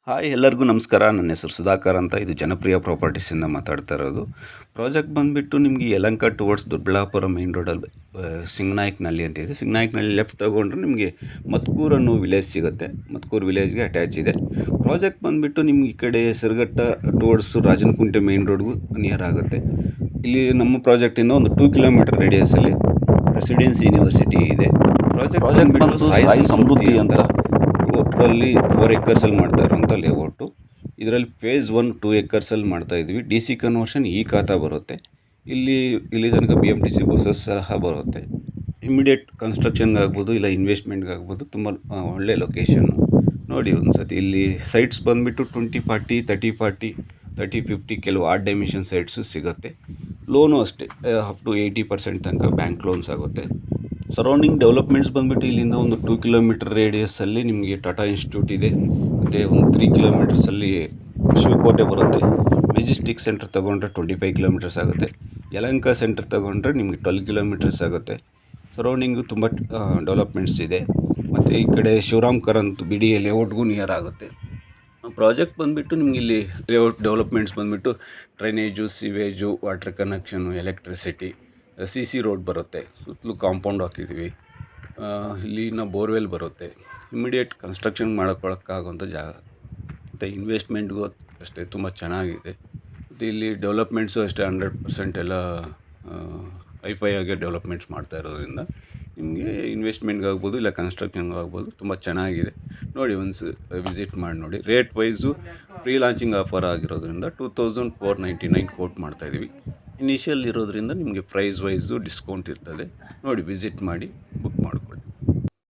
Hi ಎಲ್ಲರಿಗೂ ನಮಸ್ಕಾರ. ನನ್ನ ಹೆಸರು ಸುಧಾಕರ್ ಅಂತ. ಇದು ಜನಪ್ರಿಯ ಪ್ರಾಪರ್ಟೀಸಿಂದ ಮಾತಾಡ್ತಾ ಇರೋದು. ಪ್ರಾಜೆಕ್ಟ್ ಬಂದುಬಿಟ್ಟು ನಿಮಗೆ ಯಲಹಂಕ ಟುವರ್ಡ್ಸ್ ದೊಡ್ಡಬಳ್ಳಾಪುರ ಮೇನ್ ರೋಡಲ್ಲಿ ಸಿಂಗನಾಯಕನಹಳ್ಳಿ ಅಂತ ಇದೆ. ಸಿಂಗನಾಯಕನಹಳ್ಳಿ ಲೆಫ್ಟ್ ತೊಗೊಂಡ್ರೆ ನಿಮಗೆ ಮತ್ಕೂರು ಅನ್ನೋ ವಿಲೇಜ್ ಸಿಗುತ್ತೆ. ಮತ್ಕೂರು ವಿಲೇಜ್ಗೆ ಅಟ್ಯಾಚ್ ಇದೆ. ಪ್ರಾಜೆಕ್ಟ್ ಬಂದುಬಿಟ್ಟು ನಿಮ್ಗೆ ಈ ಕಡೆ ಹೆಸರುಘಟ್ಟ ಟುವರ್ಡ್ಸ್ ರಾಜನಕುಂಟೆ ಮೇನ್ ರೋಡ್ಗೂ ನಿಯರ್ ಆಗುತ್ತೆ. ಇಲ್ಲಿ ನಮ್ಮ ಪ್ರಾಜೆಕ್ಟಿಂದ ಒಂದು 2 ಕಿಲೋಮೀಟರ್ ರೇಡಿಯಸಲ್ಲಿ ಪ್ರೆಸಿಡೆನ್ಸಿ ಯೂನಿವರ್ಸಿಟಿ ಇದೆ. ಪ್ರಾಜೆಕ್ಟ್ ಬಂದು ಸಾಯಿ ಸಮೃದ್ಧಿ ಅಂತ ಒಟ್ಟರಲ್ಲಿ 4 ಎಕರ್ಸಲ್ಲಿ ಮಾಡ್ತಾ ಇರೋಂಥ ಲೇಔಟು. ಇದರಲ್ಲಿ ಫೇಸ್ 1 2 ಎಕರ್ಸಲ್ಲಿ ಮಾಡ್ತಾಯಿದ್ವಿ. ಡಿ ಸಿ ಕನ್ವರ್ಷನ್ ಈ ಖಾತಾ ಬರುತ್ತೆ. ಇಲ್ಲಿ ತನಕ BMTC ಬಸ್ಸಸ್ ಸಹ ಬರುತ್ತೆ. ಇಮಿಡಿಯೇಟ್ ಕನ್ಸ್ಟ್ರಕ್ಷನ್ಗೆ ಆಗ್ಬೋದು, ಇಲ್ಲ ಇನ್ವೆಸ್ಟ್ಮೆಂಟ್ಗೆ ಆಗ್ಬೋದು. ತುಂಬ ಒಳ್ಳೆ ಲೊಕೇಶನ್ನು. ನೋಡಿ ಒಂದು ಸತಿ ಇಲ್ಲಿ ಸೈಟ್ಸ್ ಬಂದುಬಿಟ್ಟು 20-40 30-40 30-50 ಕೆಲವು ಆರ್ಟ್ ಡೈಮೆನ್ಷನ್ ಸೈಟ್ಸು ಸಿಗುತ್ತೆ. ಲೋನು ಅಷ್ಟೇ ಅಪ್ ಟು 80% ತನಕ ಬ್ಯಾಂಕ್ ಲೋನ್ಸ್ ಆಗುತ್ತೆ. ಸರೌಂಡಿಂಗ್ ಡೆವಲಪ್ಮೆಂಟ್ಸ್ ಬಂದುಬಿಟ್ಟು ಇಲ್ಲಿಂದ ಒಂದು 2 ಕಿಲೋಮೀಟರ್ ರೇಡಿಯಸಲ್ಲಿ ನಿಮಗೆ ಟಾಟಾ ಇನ್ಸ್ಟಿಟ್ಯೂಟ್ ಇದೆ. ಮತ್ತು ಒಂದು 3 ಕಿಲೋಮೀಟರ್ಸಲ್ಲಿ ಶಿವಕೋಟೆ ಬರುತ್ತೆ. ಮೆಜೆಸ್ಟಿಕ್ ಸೆಂಟರ್ ತೊಗೊಂಡ್ರೆ 25 ಕಿಲೋಮೀಟರ್ಸ್ ಆಗುತ್ತೆ. ಯಲಹಂಕ ಸೆಂಟರ್ ತೊಗೊಂಡ್ರೆ ನಿಮಗೆ 12 ಕಿಲೋಮೀಟರ್ಸ್ ಆಗುತ್ತೆ. ಸರೌಂಡಿಂಗು ತುಂಬ ಡೆವಲಪ್ಮೆಂಟ್ಸ್ ಇದೆ. ಮತ್ತು ಈ ಕಡೆ ಶಿವರಾಮ್ ಕಾರಂತ್ BDA ಲೇಔಟ್ಗೂ ನಿಯರ್ ಆಗುತ್ತೆ. ಪ್ರಾಜೆಕ್ಟ್ ಬಂದುಬಿಟ್ಟು ನಿಮ್ಗೆ ಇಲ್ಲಿ ಲೇಔಟ್ ಡೆವಲಪ್ಮೆಂಟ್ಸ್ ಬಂದುಬಿಟ್ಟು drainage, sewage, water connection, electricity, CC road ಬರುತ್ತೆ. ಸುತ್ತಲೂ ಕಾಂಪೌಂಡ್ ಹಾಕಿದ್ದೀವಿ. ಇಲ್ಲಿನ ಬೋರ್ವೆಲ್ ಬರುತ್ತೆ. ಇಮಿಡಿಯೇಟ್ ಕನ್ಸ್ಟ್ರಕ್ಷನ್ ಮಾಡ್ಕೊಳ್ಳೋಕ್ಕಾಗುವಂಥ ಜಾಗ. ಮತ್ತು ಇನ್ವೆಸ್ಟ್ಮೆಂಟ್ಗೂ ಅಷ್ಟೇ ತುಂಬ ಚೆನ್ನಾಗಿದೆ. ಮತ್ತು ಇಲ್ಲಿ ಡೆವಲಪ್ಮೆಂಟ್ಸು ಅಷ್ಟೇ 100% ಎಲ್ಲ ಹೈಫೈ ಆಗಿ ಡೆವಲಪ್ಮೆಂಟ್ಸ್ ಮಾಡ್ತಾ ಇರೋದ್ರಿಂದ ನಿಮಗೆ ಇನ್ವೆಸ್ಟ್ಮೆಂಟ್ಗಾಗ್ಬೋದು, ಇಲ್ಲ ಕನ್ಸ್ಟ್ರಕ್ಷನ್ಗಾಗ್ಬೋದು. ತುಂಬ ಚೆನ್ನಾಗಿದೆ. ನೋಡಿ ಒನ್ಸ್ ವಿಸಿಟ್ ಮಾಡಿ ನೋಡಿ. Rate wise pre launching offer ಆಗಿರೋದ್ರಿಂದ 2499 ಕೋಟ್ ಮಾಡ್ತಾಯಿದ್ದೀವಿ. ಇನಿಷಿಯಲ್ ಇರೋದ್ರಿಂದ ನಿಮಗೆ ಪ್ರೈಸ್ ವೈಸು ಡಿಸ್ಕೌಂಟ್ ಇರ್ತದೆ. ನೋಡಿ ವಿಸಿಟ್ ಮಾಡಿ ಬುಕ್ ಮಾಡಿಕೊಳ್ಳಿ.